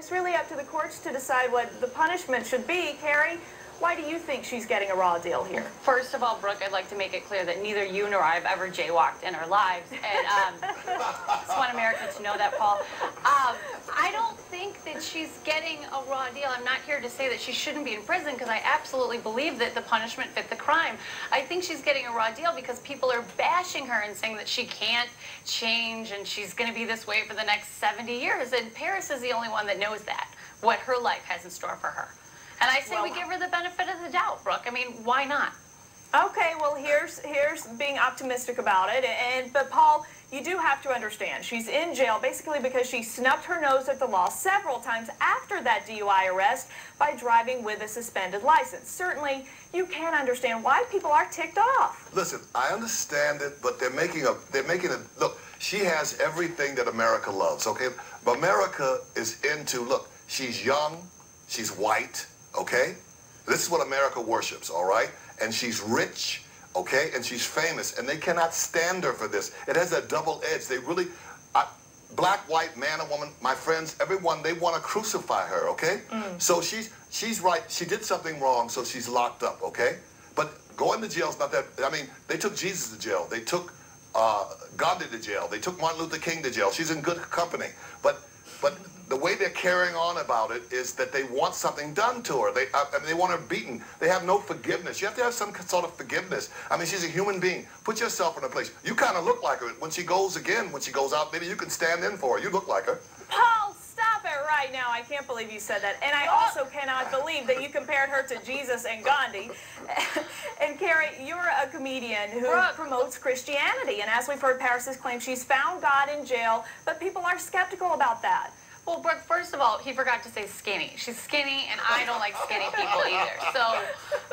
it's really up to the courts to decide what the punishment should be. Kerri, why do you think she's getting a raw deal here? First of all, Brooke, I'd like to make it clear that neither you nor I have ever jaywalked in our lives. And just want America to know that, Paul. I don't think that she's getting a raw deal. I'm not here to say that she shouldn't be in prison, because I absolutely believe that the punishment fit the crime. I think she's getting a raw deal because people are bashing her and saying that she can't change and she's going to be this way for the next 70 years. And Paris is the only one that knows that, what her life has in store for her. And I say we give her the benefit of the doubt, Brooke. I mean, why not? Okay, well, here's being optimistic about it. But Paul, you do have to understand, she's in jail basically because she snubbed her nose at the law several times after that DUI arrest by driving with a suspended license. Certainly, you can understand why people are ticked off. Listen, I understand it, but they're making it. Look, she has everything that America loves. Okay, America is into. Look, she's young, she's white. Okay, this is what America worships. All right. And she's rich, okay, and she's famous, and they cannot stand her for this. It has that double edge. They really, black, white, man or woman, my friends, everyone, they want to crucify her, okay? So she's right. She did something wrong, so she's locked up, okay? But going to jail is not that. I mean, they took Jesus to jail. They took Gandhi to jail. They took Martin Luther King to jail. She's in good company. But the way they're carrying on about it is that they want something done to her. I mean, they want her beaten. They have no forgiveness. You have to have some sort of forgiveness. I mean, she's a human being. Put yourself in her place. You kind of look like her. When she goes out, maybe you can stand in for her. You look like her. Paul, stop it right now. I can't believe you said that. And I also cannot believe that you compared her to Jesus and Gandhi. And Kerri, you're a comedian who promotes Christianity. And as we've heard, Paris has claimed she's found God in jail, but people are skeptical about that. Well, Brooke, first of all, he forgot to say skinny. She's skinny, and I don't like skinny people either. So,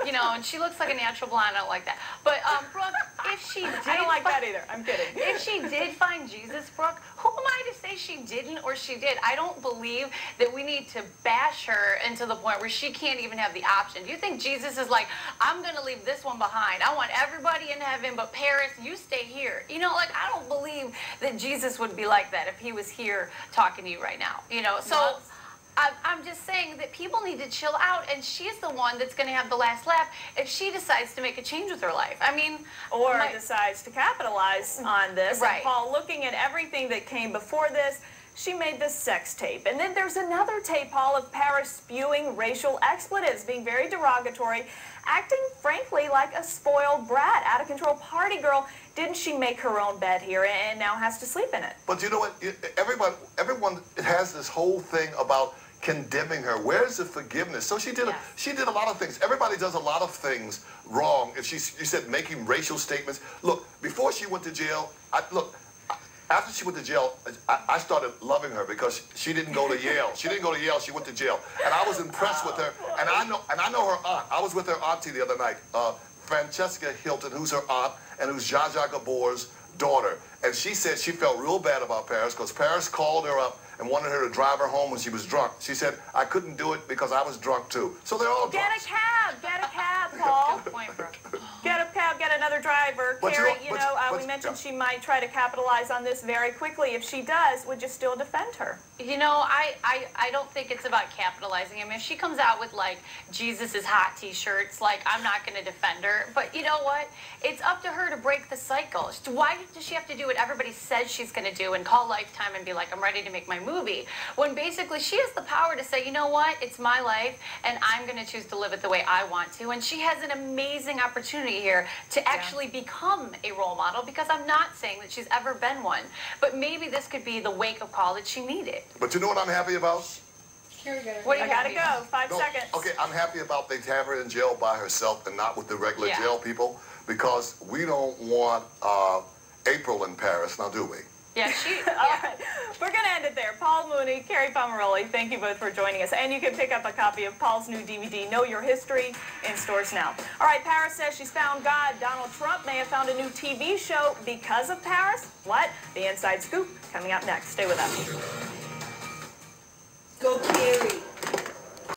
you know, and she looks like a natural blonde. I don't like that. But, Brooke, if she did... I don't like that either. I'm kidding. If she did find Jesus, Brooke, who am I to say she didn't or she did? I don't believe that we need to bash her into the point where she can't even have the option. Do you think Jesus is like, I'm going to leave this one behind. I want everybody in heaven, but Paris, you stay here. You know, like, I don't believe that Jesus would be like that if he was here talking to you right now. You know, so I'm just saying that people need to chill out, and she's the one that's going to have the last laugh if she decides to make a change with her life. I mean, or decides to capitalize on this. Right. And Paul, looking at everything that came before this, she made this sex tape. And then there's another tape, Paul, of Paris spewing racial expletives, being very derogatory, acting, frankly, like a spoiled brat, out-of-control party girl. Didn't she make her own bed here and now has to sleep in it? But you know what? Everyone has this whole thing about condemning her. Where's the forgiveness? So she did a lot of things. Everybody does a lot of things wrong. If you said making racial statements. Look, before she went to jail, after she went to jail, I started loving her because she didn't go to Yale. She didn't go to Yale. She went to jail, and I was impressed with her. And I know her aunt. I was with her auntie the other night, Francesca Hilton, who's her aunt and who's Zsa Zsa Gabor's daughter. And she said she felt real bad about Paris because Paris called her up and wanted her to drive her home when she was drunk. She said, I couldn't do it because I was drunk too. So they're all drunk. Get a cab, Paul. Good point, Brooke. Get a cab, get another driver. Kerri, we mentioned she might try to capitalize on this very quickly. If she does, would you still defend her? You know, I don't think it's about capitalizing. I mean, if she comes out with, like, Jesus is hot T-shirts, like, I'm not going to defend her. But you know what? It's up to her to break the cycle. Why does she have to do what everybody says she's going to do and call Lifetime and be like, I'm ready to make my movie? When basically she has the power to say, you know what? It's my life, and I'm going to choose to live it the way I want to. And she has an amazing opportunity here to actually become a role model, because I'm not saying that she's ever been one. But maybe this could be the wake-up call that she needed. But you know what I'm happy about? What do you gotta go. 5 seconds. Okay, I'm happy about they have her in jail by herself and not with the regular jail people, because we don't want April in Paris, now do we? Yeah, All right, we're going to end it there. Paul Mooney, Kerri Pomarolli, thank you both for joining us. And you can pick up a copy of Paul's new DVD, Know Your History, in stores now. All right, Paris says she's found God. Donald Trump may have found a new TV show because of Paris. What? The Inside Scoop coming up next. Stay with us.